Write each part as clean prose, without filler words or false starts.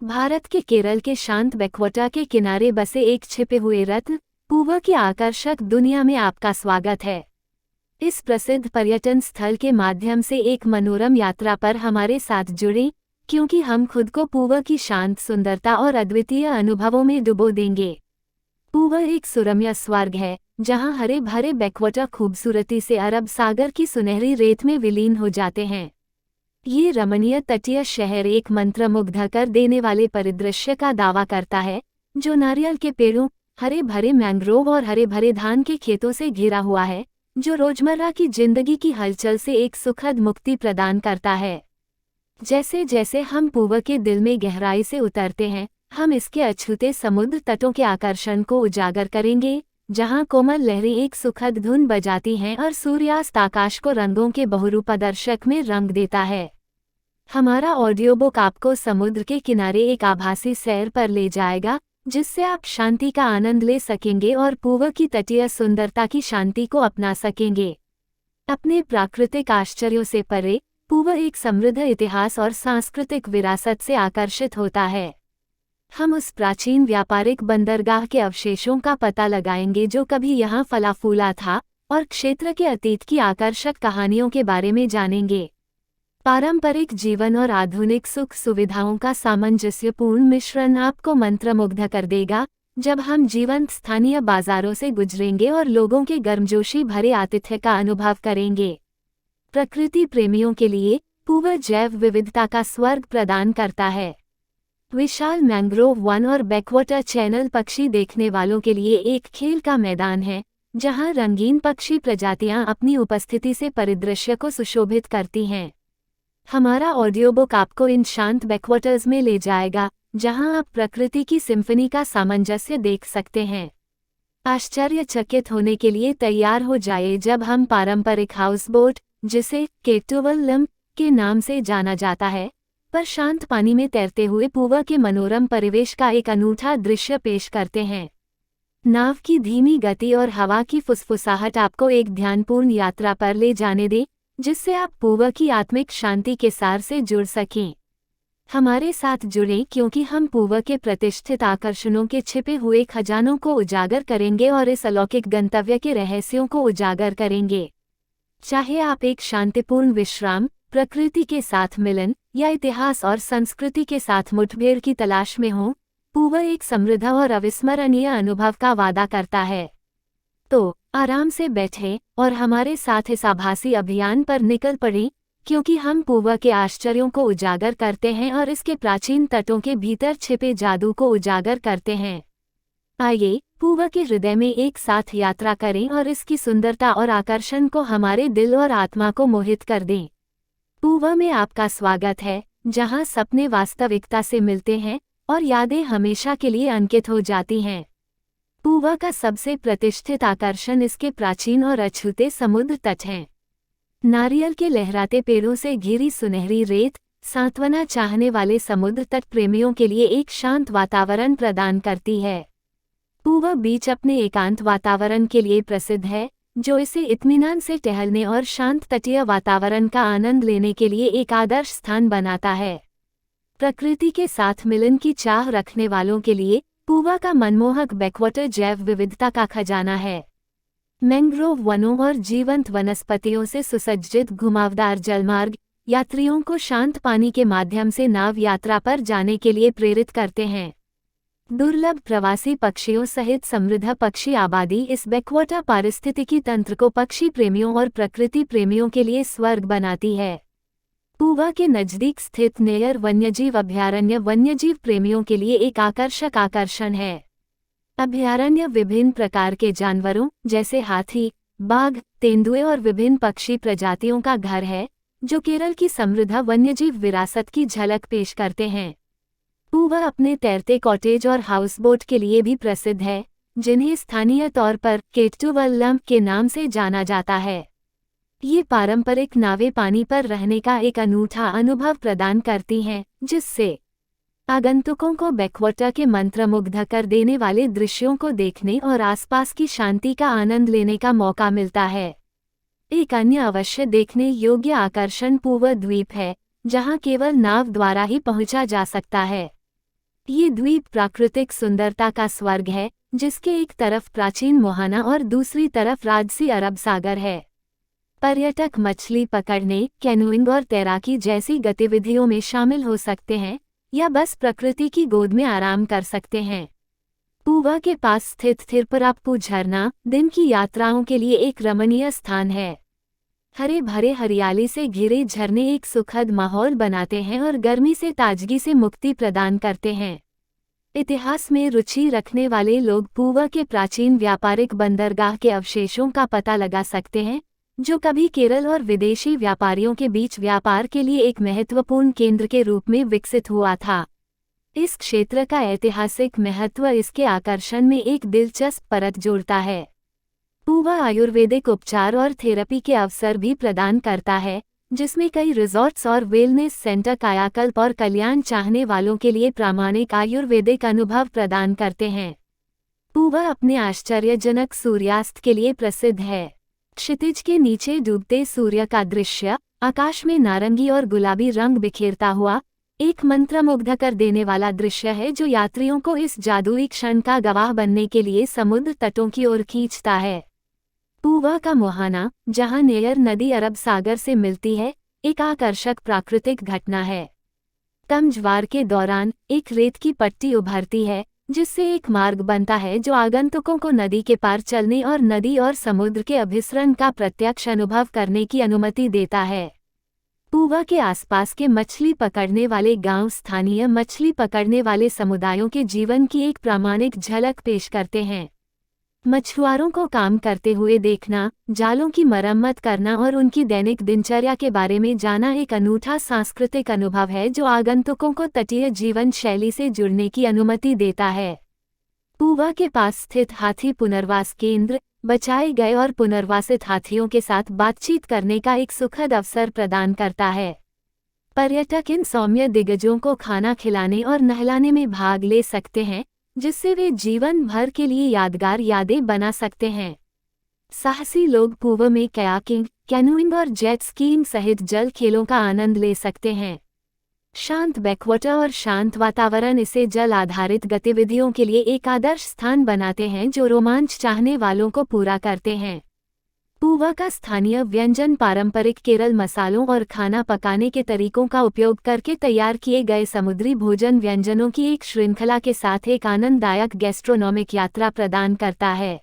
भारत के केरल के शांत बैकवाटर के किनारे बसे एक छिपे हुए रत्न पूवा की आकर्षक दुनिया में आपका स्वागत है। इस प्रसिद्ध पर्यटन स्थल के माध्यम से एक मनोरम यात्रा पर हमारे साथ जुड़ें, क्योंकि हम खुद को पूवा की शांत सुंदरता और अद्वितीय अनुभवों में डुबो देंगे। पूवा एक सुरम्य स्वर्ग है, जहां हरे भरे बैकवाटर खूबसूरती से अरब सागर की सुनहरी रेत में विलीन हो जाते हैं। ये रमणीय तटीय शहर एक मंत्रमुग्ध कर देने वाले परिदृश्य का दावा करता है, जो नारियल के पेड़ों, हरे भरे मैंग्रोव और हरे भरे धान के खेतों से घिरा हुआ है, जो रोजमर्रा की जिंदगी की हलचल से एक सुखद मुक्ति प्रदान करता है। जैसे जैसे हम पूवा के दिल में गहराई से उतरते हैं, हम इसके अछूते समुद्र तटों के आकर्षण को उजागर करेंगे, जहां कोमल लहरें एक सुखद धुन बजाती हैं और सूर्यास्त आकाश को रंगों के बहुरूपदर्शक में रंग देता है। हमारा ऑडियो बुक आपको समुद्र के किनारे एक आभासी सैर पर ले जाएगा, जिससे आप शांति का आनंद ले सकेंगे और पूवा की तटीय सुंदरता की शांति को अपना सकेंगे। अपने प्राकृतिक आश्चर्यों से परे, पूवा एक समृद्ध इतिहास और सांस्कृतिक विरासत से आकर्षित होता है। हम उस प्राचीन व्यापारिक बंदरगाह के अवशेषों का पता लगाएंगे जो कभी यहाँ फला फूला था, और क्षेत्र के अतीत की आकर्षक कहानियों के बारे में जानेंगे। पारंपरिक जीवन और आधुनिक सुख सुविधाओं का सामंजस्यपूर्ण मिश्रण आपको मंत्रमुग्ध कर देगा, जब हम जीवंत स्थानीय बाजारों से गुजरेंगे और लोगों के गर्मजोशी भरे आतिथ्य का अनुभव करेंगे। प्रकृति प्रेमियों के लिए पूवा जैव विविधता का स्वर्ग प्रदान करता है। विशाल मैंग्रोव वन और बैकवाटर चैनल पक्षी देखने वालों के लिए एक खेल का मैदान है, जहां रंगीन पक्षी प्रजातियां अपनी उपस्थिति से परिदृश्य को सुशोभित करती हैं। हमारा ऑडियो बुक आपको इन शांत बैकवाटर्स में ले जाएगा, जहां आप प्रकृति की सिम्फनी का सामंजस्य देख सकते हैं। आश्चर्यचकित होने के लिए तैयार हो जाए जब हम पारंपरिक हाउस बोट, जिसे केटुवल्लम के नाम से जाना जाता है, पर शांत पानी में तैरते हुए पूवा के मनोरम परिवेश का एक अनूठा दृश्य पेश करते हैं। नाव की धीमी गति और हवा की फुसफुसाहट आपको एक ध्यानपूर्ण यात्रा पर ले जाने दे, जिससे आप पूवा की आत्मिक शांति के सार से जुड़ सकें। हमारे साथ जुड़ें, क्योंकि हम पूवा के प्रतिष्ठित आकर्षणों के छिपे हुए खजानों को उजागर करेंगे और इस अलौकिक गंतव्य के रहस्यों को उजागर करेंगे। चाहे आप एक शांतिपूर्ण विश्राम, प्रकृति के साथ मिलन या इतिहास और संस्कृति के साथ मुठभेड़ की तलाश में हों, पूवा एक समृद्ध और अविस्मरणीय अनुभव का वादा करता है। तो आराम से बैठें और हमारे साथ इस आभासी अभियान पर निकल पड़ें, क्योंकि हम पूवा के आश्चर्यों को उजागर करते हैं और इसके प्राचीन तटों के भीतर छिपे जादू को उजागर करते हैं। आइए, पूवा के हृदय में एक साथ यात्रा करें और इसकी सुंदरता और आकर्षण को हमारे दिल और आत्मा को मोहित कर दें। पूवा में आपका स्वागत है, जहां सपने वास्तविकता से मिलते हैं और यादें हमेशा के लिए अंकित हो जाती हैं। पूवा का सबसे प्रतिष्ठित आकर्षण इसके प्राचीन और अछूते समुद्र तट हैं। नारियल के लहराते पेड़ों से घिरी सुनहरी रेत सांत्वना चाहने वाले समुद्र तट प्रेमियों के लिए एक शांत वातावरण प्रदान करती है। पूवा बीच अपने एकांत वातावरण के लिए प्रसिद्ध है, जो इसे इत्मीनान से टहलने और शांत तटीय वातावरण का आनंद लेने के लिए एक आदर्श स्थान बनाता है। प्रकृति के साथ मिलन की चाह रखने वालों के लिए पूवा का मनमोहक बैकवाटर जैव विविधता का खजाना है। मैंग्रोव वनों और जीवंत वनस्पतियों से सुसज्जित घुमावदार जलमार्ग यात्रियों को शांत पानी के माध्यम से नाव यात्रा पर जाने के लिए प्रेरित करते हैं। दुर्लभ प्रवासी पक्षियों सहित समृद्ध पक्षी आबादी इस बैकवाटर पारिस्थितिकी तंत्र को पक्षी प्रेमियों और प्रकृति प्रेमियों के लिए स्वर्ग बनाती है। पूवा के नजदीक स्थित नेयर वन्यजीव अभयारण्य वन्यजीव प्रेमियों के लिए एक आकर्षक आकर्षण है। अभयारण्य विभिन्न प्रकार के जानवरों जैसे हाथी, बाघ, तेंदुए और विभिन्न पक्षी प्रजातियों का घर है, जो केरल की समृद्ध वन्यजीव विरासत की झलक पेश करते हैं। पूवा अपने तैरते कॉटेज और हाउसबोट के लिए भी प्रसिद्ध है, जिन्हें स्थानीय तौर पर केटुवल्लम के नाम से जाना जाता है। ये पारंपरिक नावें पानी पर रहने का एक अनूठा अनुभव प्रदान करती हैं, जिससे आगंतुकों को बैकवाटर के मंत्रमुग्ध कर देने वाले दृश्यों को देखने और आसपास की शांति का आनंद लेने का मौका मिलता है। एक अन्य अवश्य देखने योग्य आकर्षण पूवा द्वीप है, जहां केवल नाव द्वारा ही पहुंचा जा सकता है। ये द्वीप प्राकृतिक सुंदरता का स्वर्ग है, जिसके एक तरफ प्राचीन मोहाना और दूसरी तरफ राजसी अरब सागर है। पर्यटक मछली पकड़ने, कैनोइंग और तैराकी जैसी गतिविधियों में शामिल हो सकते हैं या बस प्रकृति की गोद में आराम कर सकते हैं। पूवा के पास स्थित थिरुपराप्पु झरना दिन की यात्राओं के लिए एक रमणीय स्थान है। हरे भरे हरियाली से घिरे झरने एक सुखद माहौल बनाते हैं और गर्मी से ताजगी से मुक्ति प्रदान करते हैं। इतिहास में रुचि रखने वाले लोग पूवा के प्राचीन व्यापारिक बंदरगाह के अवशेषों का पता लगा सकते हैं, जो कभी केरल और विदेशी व्यापारियों के बीच व्यापार के लिए एक महत्वपूर्ण केंद्र के रूप में विकसित हुआ था। इस क्षेत्र का ऐतिहासिक महत्व इसके आकर्षण में एक दिलचस्प परत जोड़ता है। पूवा आयुर्वेदिक उपचार और थेरेपी के अवसर भी प्रदान करता है, जिसमें कई रिजॉर्ट्स और वेलनेस सेंटर कायाकल्प और कल्याण चाहने वालों के लिए प्रामाणिक आयुर्वेदिक अनुभव प्रदान करते हैं। पूवा अपने आश्चर्यजनक सूर्यास्त के लिए प्रसिद्ध है। क्षितिज के नीचे डूबते सूर्य का दृश्य, आकाश में नारंगी और गुलाबी रंग बिखेरता हुआ, एक मंत्रमुग्ध कर देने वाला दृश्य है जो यात्रियों को इस जादुई क्षण का गवाह बनने के लिए समुद्र तटों की ओर खींचता है। पूवा का मोहाना, जहां नेयर नदी अरब सागर से मिलती है, एक आकर्षक प्राकृतिक घटना है। कम ज्वार के दौरान एक रेत की पट्टी उभरती है, जिससे एक मार्ग बनता है जो आगंतुकों को नदी के पार चलने और नदी और समुद्र के अभिसरण का प्रत्यक्ष अनुभव करने की अनुमति देता है। पूवा के आसपास के मछली पकड़ने वाले गांव स्थानीय मछली पकड़ने वाले समुदायों के जीवन की एक प्रामाणिक झलक पेश करते हैं। मछुआरों को काम करते हुए देखना, जालों की मरम्मत करना और उनकी दैनिक दिनचर्या के बारे में जाना एक अनूठा सांस्कृतिक अनुभव है जो आगंतुकों को तटीय जीवन शैली से जुड़ने की अनुमति देता है। पूवा के पास स्थित हाथी पुनर्वास केंद्र बचाए गए और पुनर्वासित हाथियों के साथ बातचीत करने का एक सुखद अवसर प्रदान करता है। पर्यटक इन सौम्य दिग्गजों को खाना खिलाने और नहलाने में भाग ले सकते हैं, जिससे वे जीवन भर के लिए यादगार यादें बना सकते हैं। साहसी लोग पूवा में कयाकिंग, कैनोइंग और जेट स्कीइंग सहित जल खेलों का आनंद ले सकते हैं। शांत बैकवाटर और शांत वातावरण इसे जल आधारित गतिविधियों के लिए एक आदर्श स्थान बनाते हैं जो रोमांच चाहने वालों को पूरा करते हैं। पूवा का स्थानीय व्यंजन पारंपरिक केरल मसालों और खाना पकाने के तरीकों का उपयोग करके तैयार किए गए समुद्री भोजन व्यंजनों की एक श्रृंखला के साथ एक आनंददायक गैस्ट्रोनॉमिक यात्रा प्रदान करता है।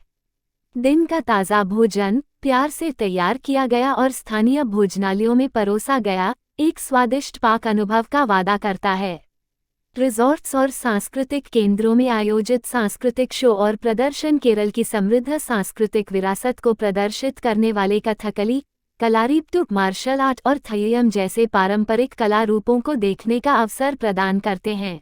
दिन का ताज़ा भोजन, प्यार से तैयार किया गया और स्थानीय भोजनालयों में परोसा गया, एक स्वादिष्ट पाक अनुभव का वादा करता है। रिजॉर्ट्स और सांस्कृतिक केंद्रों में आयोजित सांस्कृतिक शो और प्रदर्शन केरल की समृद्ध सांस्कृतिक विरासत को प्रदर्शित करने वाले कथकली, कलारीपयट्टू, मार्शल आर्ट और थय्यम जैसे पारंपरिक कला रूपों को देखने का अवसर प्रदान करते हैं।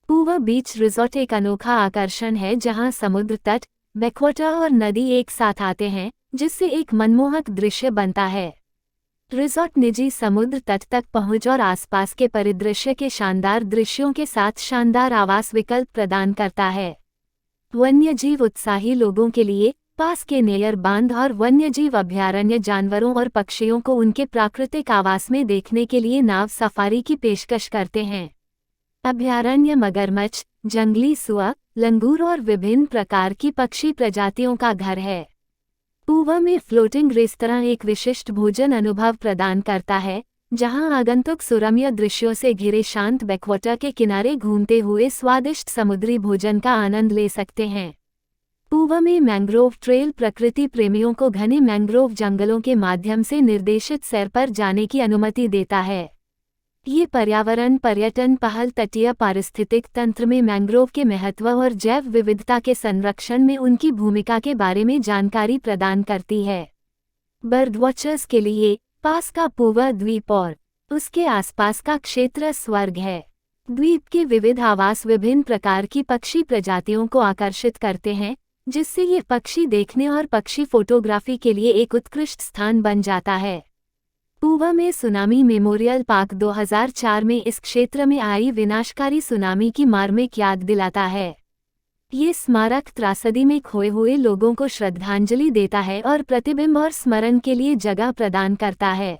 पूवा बीच रिजॉर्ट एक अनोखा आकर्षण है जहां समुद्र तट, बैकवाटर और नदी एक साथ आते हैं, जिससे एक मनमोहक दृश्य बनता है। रिजॉर्ट निजी समुद्र तट तक पहुंच और आसपास के परिदृश्य के शानदार दृश्यों के साथ शानदार आवास विकल्प प्रदान करता है। वन्यजीव उत्साही लोगों के लिए पास के नेयर बांध और वन्यजीव अभयारण्य जानवरों और पक्षियों को उनके प्राकृतिक आवास में देखने के लिए नाव सफारी की पेशकश करते हैं। अभयारण्य मगरमच्छ, जंगली सुअर, लंगूर और विभिन्न प्रकार की पक्षी प्रजातियों का घर है। पूवा में फ्लोटिंग रेस्तरां एक विशिष्ट भोजन अनुभव प्रदान करता है, जहां आगंतुक सुरम्य दृश्यों से घिरे शांत बैकवाटर के किनारे घूमते हुए स्वादिष्ट समुद्री भोजन का आनंद ले सकते हैं। पूवा में मैंग्रोव ट्रेल प्रकृति प्रेमियों को घने मैंग्रोव जंगलों के माध्यम से निर्देशित सैर पर जाने की अनुमति देता है। ये पर्यावरण पर्यटन पहल तटीय पारिस्थितिक तंत्र में मैंग्रोव के महत्व और जैव विविधता के संरक्षण में उनकी भूमिका के बारे में जानकारी प्रदान करती है। बर्ड वॉचर्स के लिए पास का पूवा द्वीप और उसके आसपास का क्षेत्र स्वर्ग है। द्वीप के विविध आवास विभिन्न प्रकार की पक्षी प्रजातियों को आकर्षित करते हैं, जिससे ये पक्षी देखने और पक्षी फोटोग्राफी के लिए एक उत्कृष्ट स्थान बन जाता है। पूवा में सुनामी मेमोरियल पार्क 2004 में इस क्षेत्र में आई विनाशकारी सुनामी की मार्मिक याद दिलाता है। ये स्मारक त्रासदी में खोए हुए लोगों को श्रद्धांजलि देता है और प्रतिबिंब और स्मरण के लिए जगह प्रदान करता है।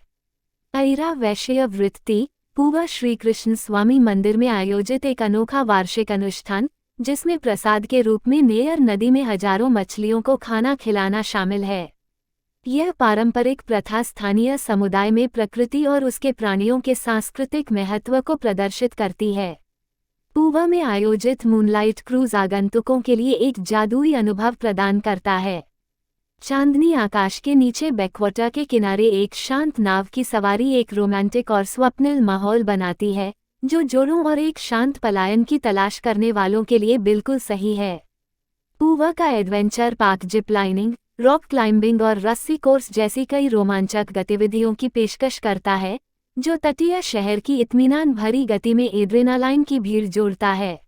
ऐरा वैश्य वृत्ति, पूवा श्री कृष्ण स्वामी मंदिर में आयोजित एक अनोखा वार्षिक अनुष्ठान, जिसमें प्रसाद के रूप में नेयर नदी में हजारों मछलियों को खाना खिलाना शामिल है। यह पारंपरिक प्रथा स्थानीय समुदाय में प्रकृति और उसके प्राणियों के सांस्कृतिक महत्व को प्रदर्शित करती है। पूवा में आयोजित मूनलाइट क्रूज आगंतुकों के लिए एक जादुई अनुभव प्रदान करता है। चांदनी आकाश के नीचे बैकवाटर के किनारे एक शांत नाव की सवारी एक रोमांटिक और स्वप्निल माहौल बनाती है, जो जोड़ों और एक शांत पलायन की तलाश करने वालों के लिए बिल्कुल सही है। पूवा का adventure park zip lining, rock climbing और रस्सी कोर्स जैसी कई रोमांचक गतिविधियों की पेशकश करता है, जो तटीय शहर की इत्मीनान भरी गति में एड्रेनालाइन की भीड़ जोड़ता है।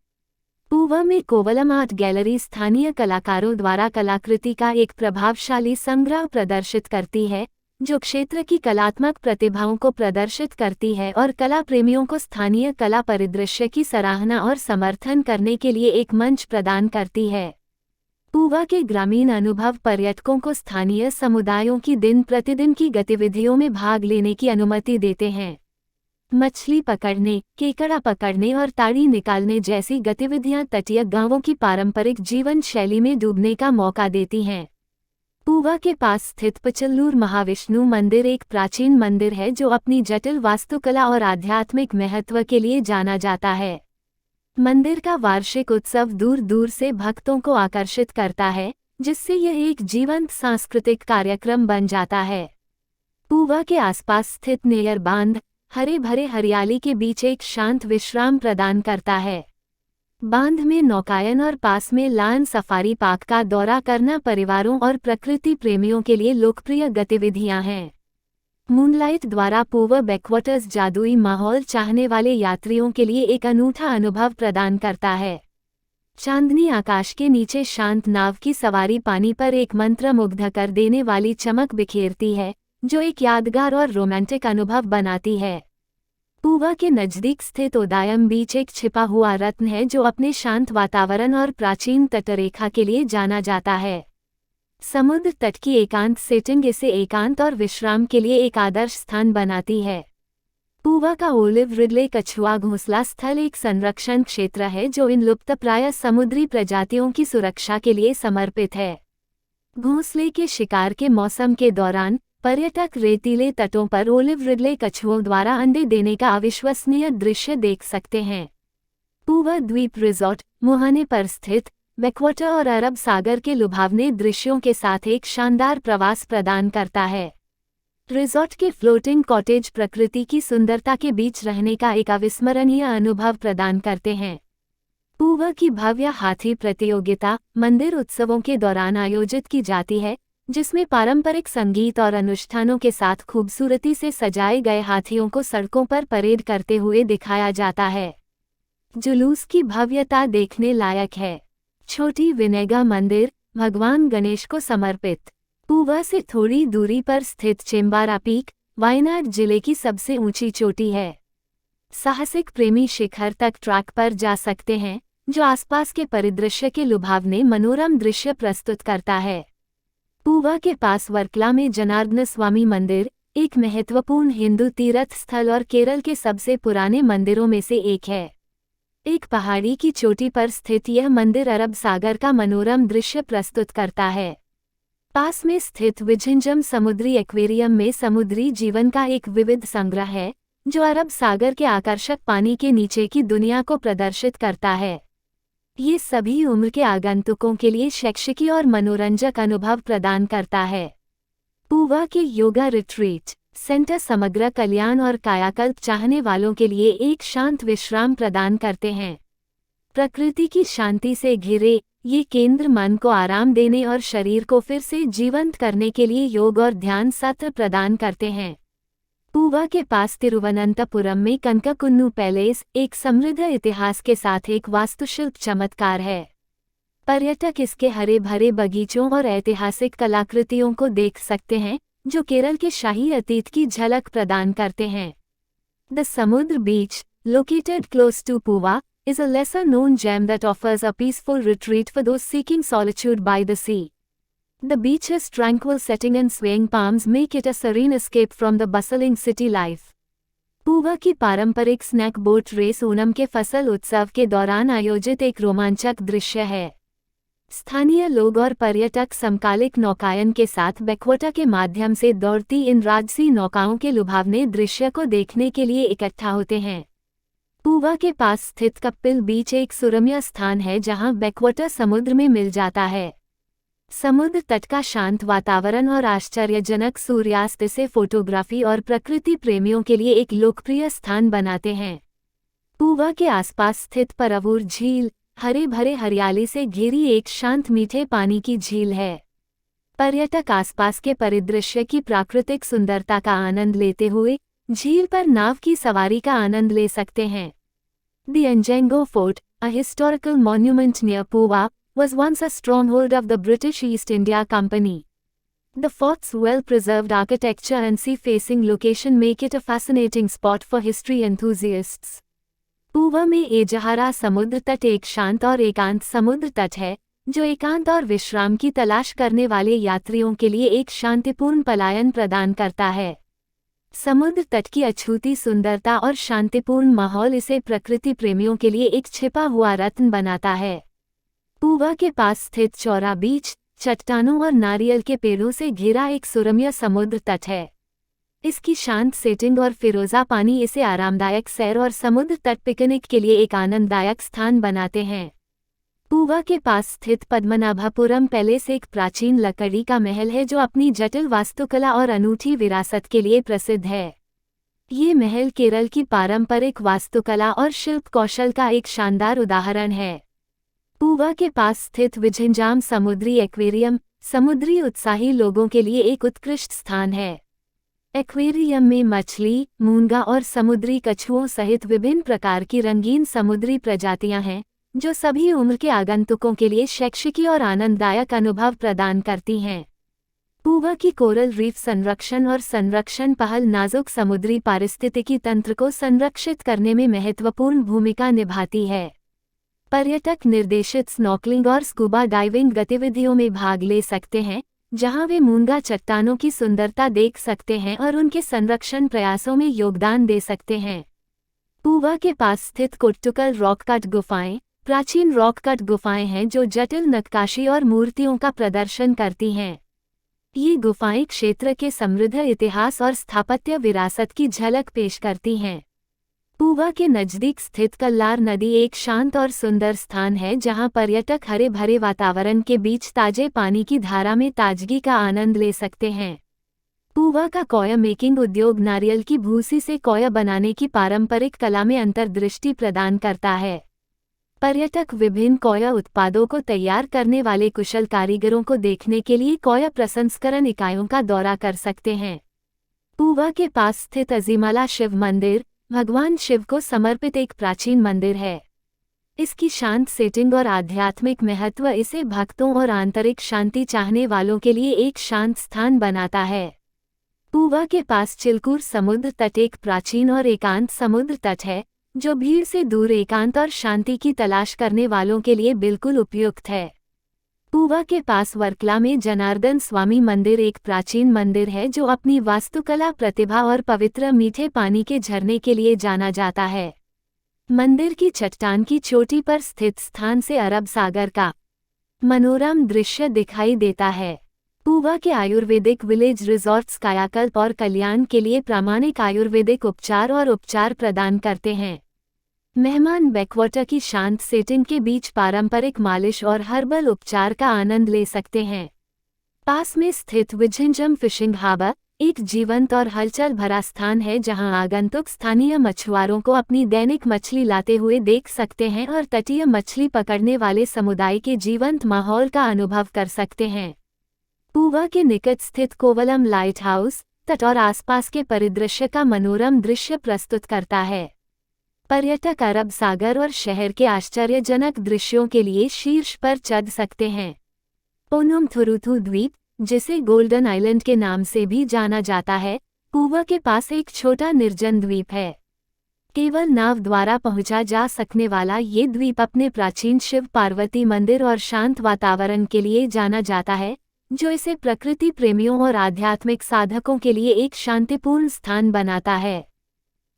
पूवा में कोवलम आर्ट गैलरी स्थानीय कलाकारों द्वारा कलाकृति का एक प्रभावशाली संग्रह प्रदर्शित करती है, जो क्षेत्र की कलात्मक प्रतिभाओं को प्रदर्शित करती है और कला प्रेमियों को स्थानीय कला परिदृश्य की सराहना और समर्थन करने के लिए एक मंच प्रदान करती है। पूवा के ग्रामीण अनुभव पर्यटकों को स्थानीय समुदायों की दिन प्रतिदिन की गतिविधियों में भाग लेने की अनुमति देते हैं। मछली पकड़ने, केकड़ा पकड़ने और ताड़ी निकालने जैसी गतिविधियां तटीय गांवों की पारंपरिक जीवन शैली में डूबने का मौका देती हैं। पूवा के पास स्थित पचल्लूर महाविष्णु मंदिर एक प्राचीन मंदिर है जो अपनी जटिल वास्तुकला और आध्यात्मिक महत्व के लिए जाना जाता है। मंदिर का वार्षिक उत्सव दूर दूर से भक्तों को आकर्षित करता है, जिससे यह एक जीवंत सांस्कृतिक कार्यक्रम बन जाता है। पूवा के आसपास स्थित नेयर बांध हरे भरे हरियाली के बीच एक शांत विश्राम प्रदान करता है। बांध में नौकायन और पास में लायन सफारी पार्क का दौरा करना परिवारों और प्रकृति प्रेमियों के लिए लोकप्रिय गतिविधियां हैं। मूनलाइट द्वारा पूवा बैकवाटर्स जादुई माहौल चाहने वाले यात्रियों के लिए एक अनूठा अनुभव प्रदान करता है। चांदनी आकाश के नीचे शांत नाव की सवारी पानी पर एक मंत्रमुग्ध कर देने वाली चमक बिखेरती है, जो एक यादगार और रोमांटिक अनुभव बनाती है। पूवा के नज़दीक स्थित उदायम बीच एक छिपा हुआ रत्न है जो अपने शांत वातावरण और प्राचीन तटरेखा के लिए जाना जाता है। समुद्र तट की एकांत सेटिंग इसे एकांत और विश्राम के लिए एक आदर्श स्थान बनाती है। पूवा का ओलिव रिडले कछुआ घोंसला स्थल एक संरक्षण क्षेत्र है जो इन लुप्तप्राय समुद्री प्रजातियों की सुरक्षा के लिए समर्पित है। घोंसले के शिकार के मौसम के दौरान पर्यटक रेतीले तटों पर ओलिव रिडले कछुओं द्वारा अंडे देने का अविश्वसनीय दृश्य देख सकते हैं। पूवा द्वीप रिजॉर्ट मुहाने पर स्थित बैकवाटर और अरब सागर के लुभावने दृश्यों के साथ एक शानदार प्रवास प्रदान करता है। रिजॉर्ट के फ्लोटिंग कॉटेज प्रकृति की सुंदरता के बीच रहने का एक अविस्मरणीय अनुभव प्रदान करते हैं। पूवा की भव्य हाथी प्रतियोगिता मंदिर उत्सवों के दौरान आयोजित की जाती है, जिसमें पारंपरिक संगीत और अनुष्ठानों के साथ खूबसूरती से सजाए गए हाथियों को सड़कों पर परेड करते हुए दिखाया जाता है। जुलूस की भव्यता देखने लायक है। छोटी विनेगा मंदिर भगवान गणेश को समर्पित। पूवा से थोड़ी दूरी पर स्थित चेम्बारा पीक वायनाड जिले की सबसे ऊंची चोटी है। साहसिक प्रेमी शिखर तक ट्रैक पर जा सकते हैं, जो आसपास के परिदृश्य के लुभावने मनोरम दृश्य प्रस्तुत करता है। पूवा के पास वर्कला में जनार्दन स्वामी मंदिर एक महत्वपूर्ण हिंदू तीर्थ स्थल और केरल के सबसे पुराने मंदिरों में से एक है। एक पहाड़ी की चोटी पर स्थित यह मंदिर अरब सागर का मनोरम दृश्य प्रस्तुत करता है। पास में स्थित विझिंजम समुद्री एक्वेरियम में समुद्री जीवन का एक विविध संग्रह है, जो अरब सागर के आकर्षक पानी के नीचे की दुनिया को प्रदर्शित करता है। ये सभी उम्र के आगंतुकों के लिए शैक्षिकी और मनोरंजक अनुभव प्रदान करता है। पूवा के योगा रिट्रीट सेंटर समग्र कल्याण और कायाकल्प चाहने वालों के लिए एक शांत विश्राम प्रदान करते हैं। प्रकृति की शांति से घिरे ये केंद्र मन को आराम देने और शरीर को फिर से जीवंत करने के लिए योग और ध्यान सत्र प्रदान करते हैं। पूवा के पास तिरुवनंतपुरम में कनककुन्नू पैलेस एक समृद्ध इतिहास के साथ एक वास्तुशिल्प चमत्कार है। पर्यटक इसके हरे भरे बगीचों और ऐतिहासिक कलाकृतियों को देख सकते हैं, जो केरल के शाही अतीत की झलक प्रदान करते हैं। द समुद्र बीच, located close to Puva, is a lesser-known gem that offers a peaceful retreat for those seeking solitude by the sea. The beach's tranquil setting and swaying palms make it a serene escape from the bustling city life. पूवा की पारंपरिक snack boat race Onam के फसल उत्सव के दौरान आयोजित एक रोमांचक दृश्य है। स्थानीय लोग और पर्यटक समकालिक नौकायन के साथ बैकवाटर के माध्यम से दौड़ती इन राजसी नौकाओं के लुभावने दृश्य को देखने के लिए इकट्ठा होते हैं। पूवा के पास स्थित कपिल बीच एक सुरम्य स्थान है जहां बैकवाटर समुद्र में मिल जाता है। समुद्र तट का शांत वातावरण और आश्चर्यजनक सूर्यास्त इसे फोटोग्राफी और प्रकृति प्रेमियों के लिए एक लोकप्रिय स्थान बनाते हैं। पूवा के आसपास स्थित परवूर झील हरे भरे हरियाली से घिरी एक शांत मीठे पानी की झील है। पर्यटक आसपास के परिदृश्य की प्राकृतिक सुंदरता का आनंद लेते हुए झील पर नाव की सवारी का आनंद ले सकते हैं। The Anjango Fort, a historical monument near Puva, was once a stronghold of the British East India Company. The fort's well-preserved architecture and sea-facing location make it a fascinating spot for history enthusiasts. पूवा में एजहारा समुद्र तट एक शांत और एकांत समुद्र तट है जो एकांत और विश्राम की तलाश करने वाले यात्रियों के लिए एक शांतिपूर्ण पलायन प्रदान करता है। समुद्र तट की अछूती सुंदरता और शांतिपूर्ण माहौल इसे प्रकृति प्रेमियों के लिए एक छिपा हुआ रत्न बनाता है। पूवा के पास स्थित चौरा बीच चट्टानों और नारियल के पेड़ों से घिरा एक सुरम्य समुद्र तट है। इसकी शांत सेटिंग और फिरोजा पानी इसे आरामदायक सैर और समुद्र तट पिकनिक के लिए एक आनंददायक स्थान बनाते हैं। पूवा के पास स्थित पद्मनाभपुरम पैलेस एक प्राचीन लकड़ी का महल है जो अपनी जटिल वास्तुकला और अनूठी विरासत के लिए प्रसिद्ध है। ये महल केरल की पारंपरिक वास्तुकला और शिल्प कौशल का एक शानदार उदाहरण है। पूवा के पास स्थित विझिंजाम समुद्री एक्वेरियम समुद्री उत्साही लोगों के लिए एक उत्कृष्ट स्थान है। एक्वेरियम में मछली, मूंगा और समुद्री कछुओं सहित विभिन्न प्रकार की रंगीन समुद्री प्रजातियां हैं जो सभी उम्र के आगंतुकों के लिए शैक्षिकी और आनंददायक अनुभव प्रदान करती हैं। पूवा की कोरल रीफ संरक्षण और संरक्षण पहल नाजुक समुद्री पारिस्थितिकी तंत्र को संरक्षित करने में महत्वपूर्ण भूमिका निभाती है। पर्यटक निर्देशित स्नॉर्कलिंग और स्कूबा डाइविंग गतिविधियों में भाग ले सकते हैं जहां वे मूंगा चट्टानों की सुंदरता देख सकते हैं और उनके संरक्षण प्रयासों में योगदान दे सकते हैं। पूवा के पास स्थित कोट्टुकल रॉक कट गुफाएं प्राचीन रॉक कट गुफाएं हैं जो जटिल नक्काशी और मूर्तियों का प्रदर्शन करती हैं। ये गुफाएं क्षेत्र के समृद्ध इतिहास और स्थापत्य विरासत की झलक पेश करती हैं। पूवा के नज़दीक स्थित कल्लार नदी एक शांत और सुंदर स्थान है जहां पर्यटक हरे भरे वातावरण के बीच ताजे पानी की धारा में ताजगी का आनंद ले सकते हैं। पूवा का कोया मेकिंग उद्योग नारियल की भूसी से कोया बनाने की पारंपरिक कला में अंतर्दृष्टि प्रदान करता है। पर्यटक विभिन्न कोया उत्पादों को तैयार करने वाले कुशल कारीगरों को देखने के लिए कोया प्रसंस्करण इकाइयों का दौरा कर सकते हैं। पूवा के पास स्थित अजीमाला शिव मंदिर भगवान शिव को समर्पित एक प्राचीन मंदिर है। इसकी शांत सेटिंग और आध्यात्मिक महत्व इसे भक्तों और आंतरिक शांति चाहने वालों के लिए एक शांत स्थान बनाता है। पूवा के पास चिलकूर समुद्र तट एक प्राचीन और एकांत समुद्र तट है जो भीड़ से दूर एकांत और शांति की तलाश करने वालों के लिए बिल्कुल उपयुक्त है। पूवा के पास वर्कला में जनार्दन स्वामी मंदिर एक प्राचीन मंदिर है जो अपनी वास्तुकला प्रतिभा और पवित्र मीठे पानी के झरने के लिए जाना जाता है। मंदिर की चट्टान की चोटी पर स्थित स्थान से अरब सागर का मनोरम दृश्य दिखाई देता है। पूवा के आयुर्वेदिक विलेज रिजॉर्ट्स कायाकल्प और कल्याण के लिए प्रामाणिक आयुर्वेदिक उपचार और उपचार प्रदान करते हैं। मेहमान बैकवाटर की शांत सेटिंग के बीच पारंपरिक मालिश और हर्बल उपचार का आनंद ले सकते हैं। पास में स्थित विझिंजम फिशिंग हार्बर एक जीवंत और हलचल भरा स्थान है जहां आगंतुक स्थानीय मछुआरों को अपनी दैनिक मछली लाते हुए देख सकते हैं और तटीय मछली पकड़ने वाले समुदाय के जीवंत माहौल का अनुभव कर सकते हैं। पूवा के निकट स्थित कोवलम लाइट हाउस तट और आसपास के परिदृश्य का मनोरम दृश्य प्रस्तुत करता है। पर्यटक अरब सागर और शहर के आश्चर्यजनक दृश्यों के लिए शीर्ष पर चढ़ सकते हैं। पोनुमथुरुथु द्वीप जिसे गोल्डन आइलैंड के नाम से भी जाना जाता है, पूवा के पास एक छोटा निर्जन द्वीप है। केवल नाव द्वारा पहुंचा जा सकने वाला ये द्वीप अपने प्राचीन शिव पार्वती मंदिर और शांत वातावरण के लिए जाना जाता है जो इसे प्रकृति प्रेमियों और आध्यात्मिक साधकों के लिए एक शांतिपूर्ण स्थान बनाता है।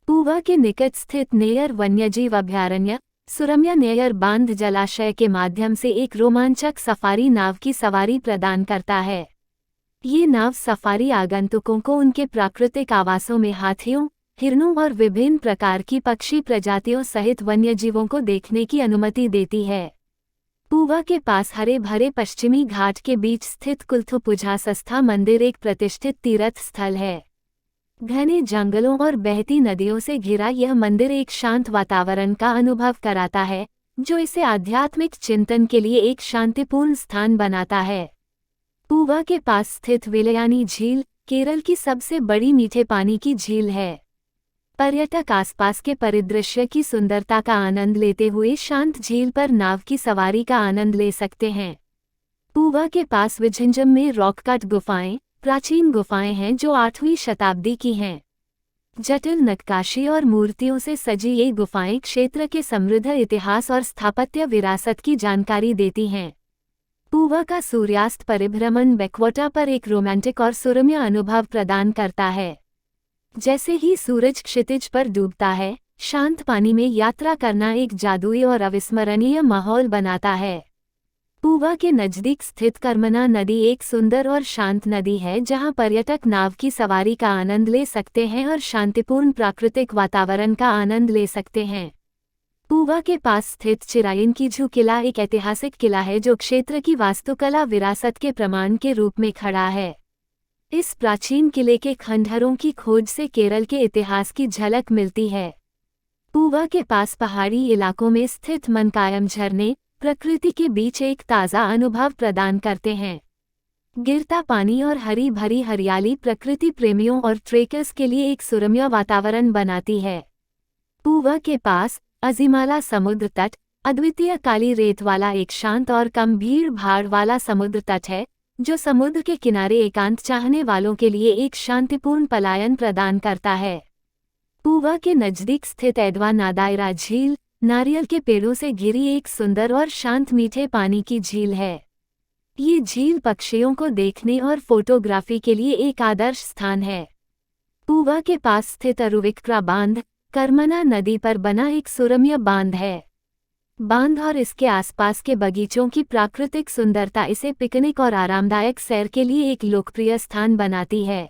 पूवा के निकट स्थित नेयर वन्यजीव अभयारण्य सुरम्या नेयर बांध जलाशय के माध्यम से एक रोमांचक सफारी नाव की सवारी प्रदान करता है। ये नाव सफारी आगंतुकों को उनके प्राकृतिक आवासों में हाथियों, हिरणों और विभिन्न प्रकार की पक्षी प्रजातियों सहित वन्यजीवों को देखने की अनुमति देती है। पूवा के पास हरे भरे पश्चिमी घाट के बीच स्थित कुल्थुपुझा सस्था मंदिर एक प्रतिष्ठित तीर्थ स्थल है। घने जंगलों और बहती नदियों से घिरा यह मंदिर एक शांत वातावरण का अनुभव कराता है, जो इसे आध्यात्मिक चिंतन के लिए एक शांतिपूर्ण स्थान बनाता है। पूवा के पास स्थित वेलयानी झील केरल की सबसे बड़ी मीठे पानी की झील है। पर्यटक आसपास के परिदृश्य की सुंदरता का आनंद लेते हुए शांत झील पर नाव की सवारी का आनंद ले सकते हैं। पूवा के पास विझिंजम में रॉक कट गुफाएं प्राचीन गुफाएं हैं जो 8वीं शताब्दी की हैं। जटिल नक्काशी और मूर्तियों से सजी ये गुफाएं क्षेत्र के समृद्ध इतिहास और स्थापत्य विरासत की जानकारी देती हैं। पूवा का सूर्यास्त परिभ्रमण बैकवाटर पर एक रोमांटिक और सुरम्य अनुभव प्रदान करता है। जैसे ही सूरज क्षितिज पर डूबता है, शांत पानी में यात्रा करना एक जादुई और अविस्मरणीय माहौल बनाता है। पूवा के नज़दीक स्थित कर्मना नदी एक सुंदर और शांत नदी है जहां पर्यटक नाव की सवारी का आनंद ले सकते हैं और शांतिपूर्ण प्राकृतिक वातावरण का आनंद ले सकते हैं। पूवा के पास स्थित चिरायन की झू किला एक ऐतिहासिक किला है जो क्षेत्र की वास्तुकला विरासत के प्रमाण के रूप में खड़ा है। इस प्राचीन किले के खंडहरों की खोज से केरल के इतिहास की झलक मिलती है। पूवा के पास पहाड़ी इलाकों में स्थित मनकायम झरने प्रकृति के बीच एक ताज़ा अनुभव प्रदान करते हैं। गिरता पानी और हरी भरी हरियाली प्रकृति प्रेमियों और ट्रेकर्स के लिए एक सुरम्य वातावरण बनाती है। पूवा के पास अजीमाला समुद्र तट अद्वितीय काली रेत वाला एक शांत और कम भीड़ भाड़ वाला समुद्र तट है, जो समुद्र के किनारे एकांत चाहने वालों के लिए एक शांतिपूर्ण पलायन प्रदान करता है। पूवा के नज़दीक स्थित एडवा नादायरा झील नारियल के पेड़ों से घिरी एक सुंदर और शांत मीठे पानी की झील है। ये झील पक्षियों को देखने और फोटोग्राफी के लिए एक आदर्श स्थान है। पूवा के पास स्थित अरुविक्रा बांध कर्मना नदी पर बना एक सुरम्य बांध है। बांध और इसके आसपास के बगीचों की प्राकृतिक सुंदरता इसे पिकनिक और आरामदायक सैर के लिए एक लोकप्रिय स्थान बनाती है।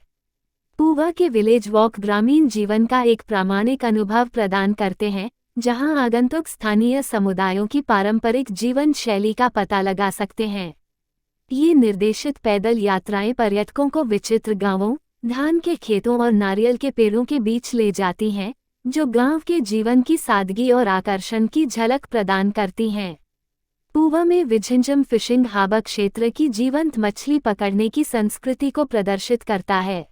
पूवा के विलेज वॉक ग्रामीण जीवन का एक प्रामाणिक अनुभव प्रदान करते हैं, जहां आगंतुक स्थानीय समुदायों की पारंपरिक जीवन शैली का पता लगा सकते हैं। ये निर्देशित पैदल यात्राएं पर्यटकों को विचित्र गांवों, धान के खेतों और नारियल के पेड़ों के बीच ले जाती हैं, जो गांव के जीवन की सादगी और आकर्षण की झलक प्रदान करती हैं। पूवा में विझिंजम फिशिंग हार्बर क्षेत्र की जीवंत मछली पकड़ने की संस्कृति को प्रदर्शित करता है।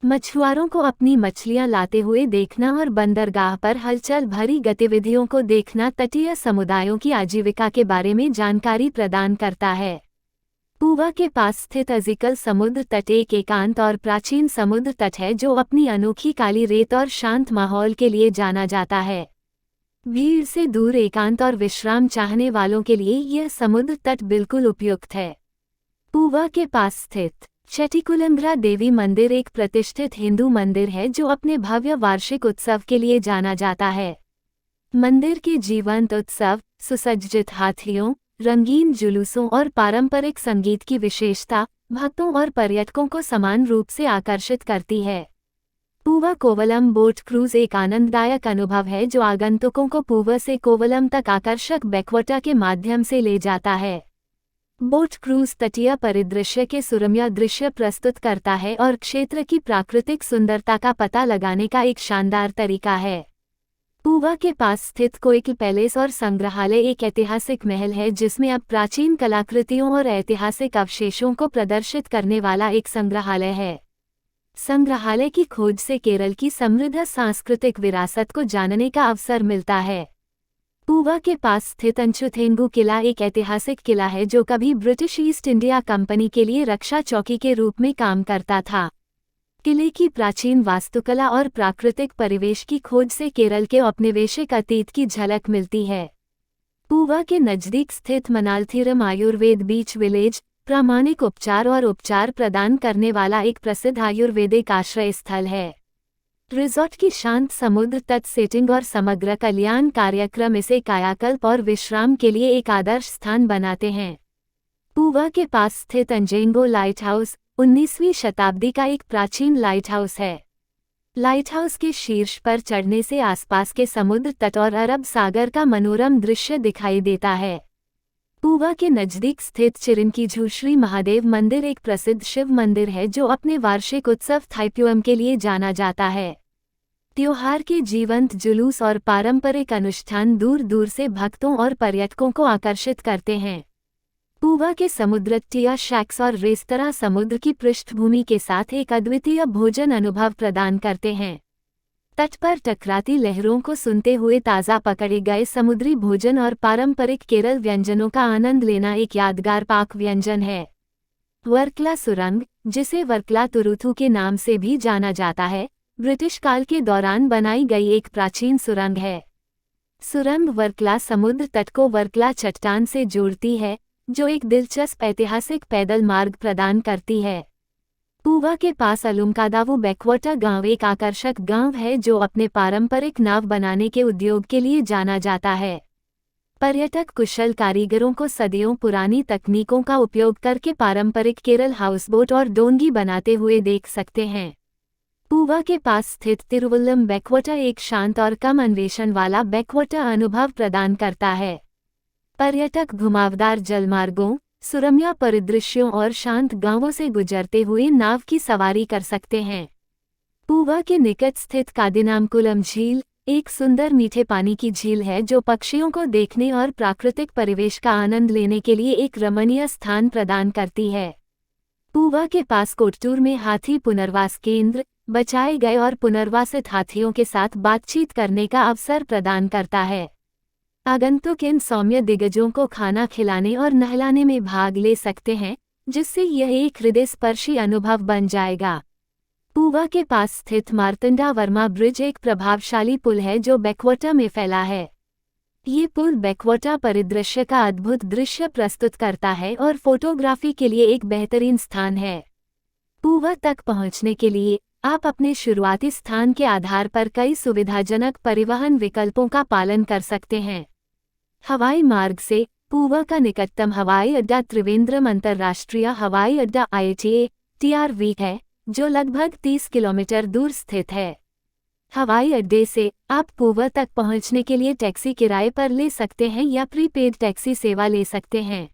मछुआरों को अपनी मछलियां लाते हुए देखना और बंदरगाह पर हलचल भरी गतिविधियों को देखना तटीय समुदायों की आजीविका के बारे में जानकारी प्रदान करता है। पूवा के पास स्थित अजिकल समुद्र तट एक एकांत और प्राचीन समुद्र तट है जो अपनी अनोखी काली रेत और शांत माहौल के लिए जाना जाता है। भीड़ से दूर एकांत और विश्राम चाहने वालों के लिए यह समुद्र तट बिल्कुल उपयुक्त है। पूवा के पास स्थित चेट्टिकुलंब्रा देवी मंदिर एक प्रतिष्ठित हिंदू मंदिर है जो अपने भव्य वार्षिक उत्सव के लिए जाना जाता है। मंदिर के जीवंत उत्सव, सुसज्जित हाथियों, रंगीन जुलूसों और पारंपरिक संगीत की विशेषता भक्तों और पर्यटकों को समान रूप से आकर्षित करती है। पूवा कोवलम बोट क्रूज एक आनंददायक अनुभव है जो आगंतुकों को पूवा से कोवलम तक आकर्षक बैकवाटर के माध्यम से ले जाता है। बोट क्रूज तटीय परिदृश्य के सुरम्य दृश्य प्रस्तुत करता है और क्षेत्र की प्राकृतिक सुंदरता का पता लगाने का एक शानदार तरीका है। पूवा के पास स्थित कोइल पैलेस और संग्रहालय एक ऐतिहासिक महल है जिसमें अब प्राचीन कलाकृतियों और ऐतिहासिक अवशेषों को प्रदर्शित करने वाला एक संग्रहालय है। संग्रहालय की खोज से केरल की समृद्ध सांस्कृतिक विरासत को जानने का अवसर मिलता है। पूवा के पास स्थित अंचुथेंगू किला एक ऐतिहासिक किला है जो कभी ब्रिटिश ईस्ट इंडिया कंपनी के लिए रक्षा चौकी के रूप में काम करता था। किले की प्राचीन वास्तुकला और प्राकृतिक परिवेश की खोज से केरल के औपनिवेशिक अतीत की झलक मिलती है। पूवा के नज़दीक स्थित मनालथीरम आयुर्वेद बीच विलेज प्रामाणिक उपचार और उपचार प्रदान करने वाला एक प्रसिद्ध आयुर्वेदिक आश्रय स्थल है। रिजॉर्ट की शांत समुद्र तट सेटिंग और समग्र कल्याण कार्यक्रम इसे कायाकल्प और विश्राम के लिए एक आदर्श स्थान बनाते हैं। पूवा के पास स्थित अंजेंगो लाइट हाउस 19वीं शताब्दी का एक प्राचीन लाइट हाउस है। लाइट हाउस के शीर्ष पर चढ़ने से आसपास के समुद्र तट और अरब सागर का मनोरम दृश्य दिखाई देता है। पूवा के नजदीक स्थित चिरिनकीझू श्री महादेव मंदिर एक प्रसिद्ध शिव मंदिर है जो अपने वार्षिक उत्सव थाईपुयम के लिए जाना जाता है। त्योहार के जीवंत जुलूस और पारंपरिक अनुष्ठान दूर दूर से भक्तों और पर्यटकों को आकर्षित करते हैं। पूवा के समुद्र तटीय शैक्स और रेस्तरां समुद्र की पृष्ठभूमि के साथ एक अद्वितीय भोजन अनुभव प्रदान करते हैं। तट पर टकराती लहरों को सुनते हुए ताज़ा पकड़े गए समुद्री भोजन और पारंपरिक केरल व्यंजनों का आनंद लेना एक यादगार पाक व्यंजन है। वर्कला सुरंग, जिसे वर्कला तुरुथु के नाम से भी जाना जाता है, ब्रिटिश काल के दौरान बनाई गई एक प्राचीन सुरंग है। सुरंग वर्कला समुद्र तट को वर्कला चट्टान से जोड़ती है, जो एक दिलचस्प ऐतिहासिक पैदल मार्ग प्रदान करती है। पूवा के पास अलुमकादावु बैकवाटर गांव एक आकर्षक गांव है जो अपने पारंपरिक नाव बनाने के उद्योग के लिए जाना जाता है। पर्यटक कुशल कारीगरों को सदियों पुरानी तकनीकों का उपयोग करके पारंपरिक केरल हाउसबोट और डोंगी बनाते हुए देख सकते हैं। पूवा के पास स्थित तिरुवल्लम बैकवाटर एक शांत और कम अन्वेषण वाला बैकवाटर अनुभव प्रदान करता है। पर्यटक घुमावदार जलमार्गों, सुरम्य परिदृश्यों और शांत गांवों से गुजरते हुए नाव की सवारी कर सकते हैं। पूवा के निकट स्थित कादिनामकुलम झील एक सुंदर मीठे पानी की झील है जो पक्षियों को देखने और प्राकृतिक परिवेश का आनंद लेने के लिए एक रमणीय स्थान प्रदान करती है। पूवा के पास कोट्टूर में हाथी पुनर्वास केंद्र बचाए गए और पुनर्वासित हाथियों के साथ बातचीत करने का अवसर प्रदान करता है। आगंतुक इन सौम्य दिग्गजों को खाना खिलाने और नहलाने में भाग ले सकते हैं, जिससे यह एक हृदयस्पर्शी अनुभव बन जाएगा। पूवा के पास स्थित मार्तंडा वर्मा ब्रिज एक प्रभावशाली पुल है जो बैकवाटर में फैला है। ये पुल बैकवाटर परिदृश्य का अद्भुत दृश्य प्रस्तुत करता है और फोटोग्राफी के लिए एक बेहतरीन स्थान है। पूवा तक पहुंचने के लिए आप अपने शुरुआती स्थान के आधार पर कई सुविधाजनक परिवहन विकल्पों का पालन कर सकते हैं। हवाई मार्ग से पूवा का निकटतम हवाई अड्डा त्रिवेंद्रम अंतर्राष्ट्रीय हवाई अड्डा IATA-TRV है, जो लगभग 30 किलोमीटर दूर स्थित है। हवाई अड्डे से आप पूवा तक पहुंचने के लिए टैक्सी किराए पर ले सकते हैं या प्रीपेड टैक्सी सेवा ले सकते हैं।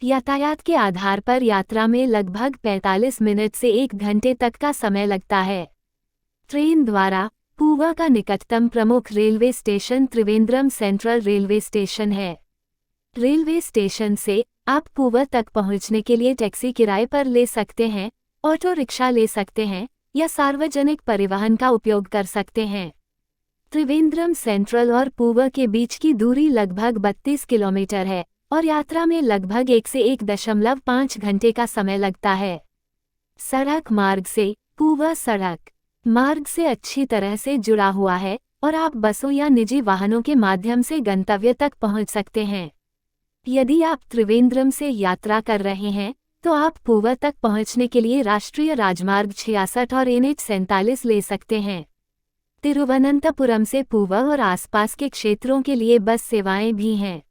यातायात के आधार पर यात्रा में लगभग 45 मिनट से 1 घंटे तक का समय लगता है। ट्रेन द्वारा पूवा का निकटतम प्रमुख railway station Trivandrum central railway station है। रेलवे स्टेशन से आप पूवा तक पहुंचने के लिए टैक्सी किराए पर ले सकते हैं, ऑटो रिक्शा ले सकते हैं या सार्वजनिक परिवहन का उपयोग कर सकते हैं। त्रिवेंद्रम सेंट्रल और पूवा के बीच की दूरी लगभग 32 किलोमीटर है और यात्रा में लगभग 1 से 1.5 घंटे का समय लगता है। सड़क मार्ग से पूवा सड़क मार्ग से अच्छी तरह से जुड़ा हुआ है और आप बसों या निजी वाहनों के माध्यम से गंतव्य तक पहुंच सकते हैं। यदि आप त्रिवेंद्रम से यात्रा कर रहे हैं तो आप पूवा तक पहुंचने के लिए राष्ट्रीय राजमार्ग 66 और NH 47 ले सकते हैं। तिरुवनंतपुरम से पूवा और आसपास के क्षेत्रों के लिए बस सेवाएं भी हैं।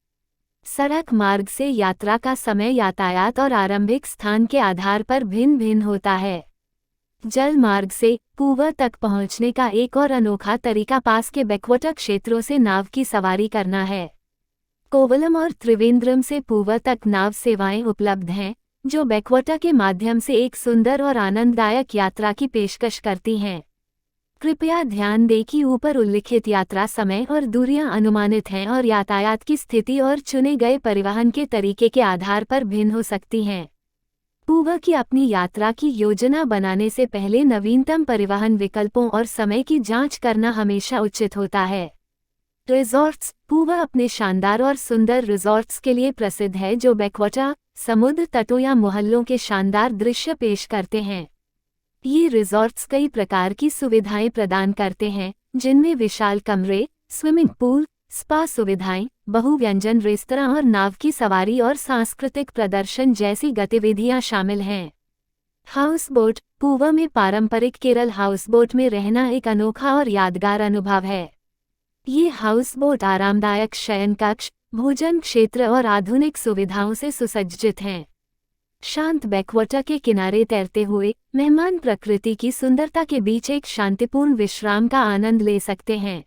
सड़क मार्ग से यात्रा का समय यातायात और आरंभिक स्थान के आधार पर भिन्न भिन्न होता है। जल मार्ग से पूवा तक पहुंचने का एक और अनोखा तरीका पास के बैकवाटर क्षेत्रों से नाव की सवारी करना है। कोवलम और त्रिवेंद्रम से पूवा तक नाव सेवाएं उपलब्ध हैं, जो बैकवाटर के माध्यम से एक सुंदर और आनंददायक यात्रा की पेशकश करती हैं। कृपया ध्यान दें कि ऊपर उल्लिखित यात्रा समय और दूरियां अनुमानित हैं और यातायात की स्थिति और चुने गए परिवहन के तरीके के आधार पर भिन्न हो सकती हैं। पूवा की अपनी यात्रा की योजना बनाने से पहले नवीनतम परिवहन विकल्पों और समय की जांच करना हमेशा उचित होता है। रिजॉर्ट्स पूवा अपने शानदार और सुंदर रिजॉर्ट्स के लिए प्रसिद्ध है जो बैकवाटर, समुद्र तटों या मोहल्लों के शानदार दृश्य पेश करते हैं। ये रिजॉर्ट्स कई प्रकार की सुविधाएं प्रदान करते हैं, जिनमें विशाल कमरे, स्विमिंग पूल, स्पा सुविधाएं, बहुव्यंजन रेस्तरां और नाव की सवारी और सांस्कृतिक प्रदर्शन जैसी गतिविधियां शामिल हैं। हाउस बोट पूवा में पारंपरिक केरल हाउस बोट में रहना एक अनोखा और यादगार अनुभव है। ये हाउस बोट आरामदायक शयन कक्ष, भोजन क्षेत्र और आधुनिक सुविधाओं से सुसज्जित हैं। शांत बैकवाटर के किनारे तैरते हुए मेहमान प्रकृति की सुंदरता के बीच एक शांतिपूर्ण विश्राम का आनंद ले सकते हैं।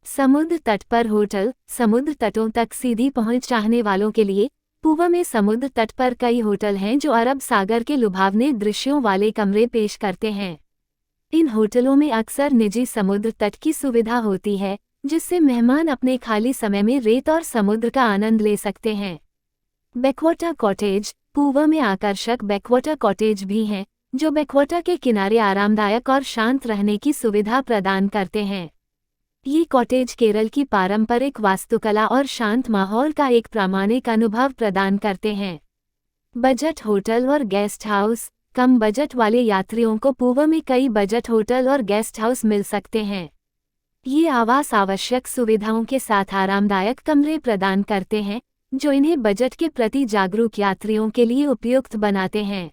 समुद्र तट पर होटल समुद्र तटों तक सीधी पहुंच चाहने वालों के लिए पूवा में समुद्र तट पर कई होटल हैं जो अरब सागर के लुभावने दृश्यों वाले कमरे पेश करते हैं। इन होटलों में अक्सर निजी समुद्र तट की सुविधा होती है, जिससे मेहमान अपने खाली समय में रेत और समुद्र का आनंद ले सकते हैं। बैकवाटर कॉटेज पूवा में आकर्षक बैकवाटर कॉटेज भी हैं, जो बैकवाटर के किनारे आरामदायक और शांत रहने की सुविधा प्रदान करते हैं। ये कॉटेज केरल की पारंपरिक वास्तुकला और शांत माहौल का एक प्रामाणिक अनुभव प्रदान करते हैं। बजट होटल और गेस्ट हाउस कम बजट वाले यात्रियों को पूवा में कई बजट होटल और गेस्ट हाउस मिल सकते हैं। ये आवास आवश्यक सुविधाओं के साथ आरामदायक कमरे प्रदान करते हैं, जो इन्हें बजट के प्रति जागरूक यात्रियों के लिए उपयुक्त बनाते हैं।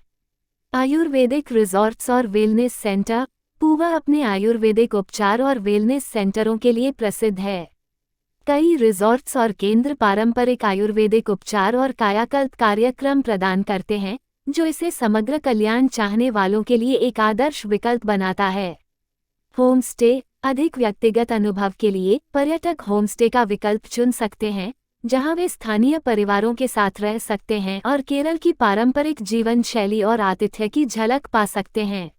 आयुर्वेदिक रिजॉर्ट्स और वेलनेस सेंटर पूवा अपने आयुर्वेदिक उपचार और वेलनेस सेंटरों के लिए प्रसिद्ध है। कई रिजॉर्ट्स और केंद्र पारंपरिक आयुर्वेदिक उपचार और कायाकल्प कार्यक्रम प्रदान करते हैं, जो इसे समग्र कल्याण चाहने वालों के लिए एक आदर्श विकल्प बनाता है। होम स्टे अधिक व्यक्तिगत अनुभव के लिए पर्यटक होम स्टे का विकल्प चुन सकते हैं, जहां वे स्थानीय परिवारों के साथ रह सकते हैं और केरल की पारंपरिक जीवन शैली और आतिथ्य की झलक पा सकते हैं।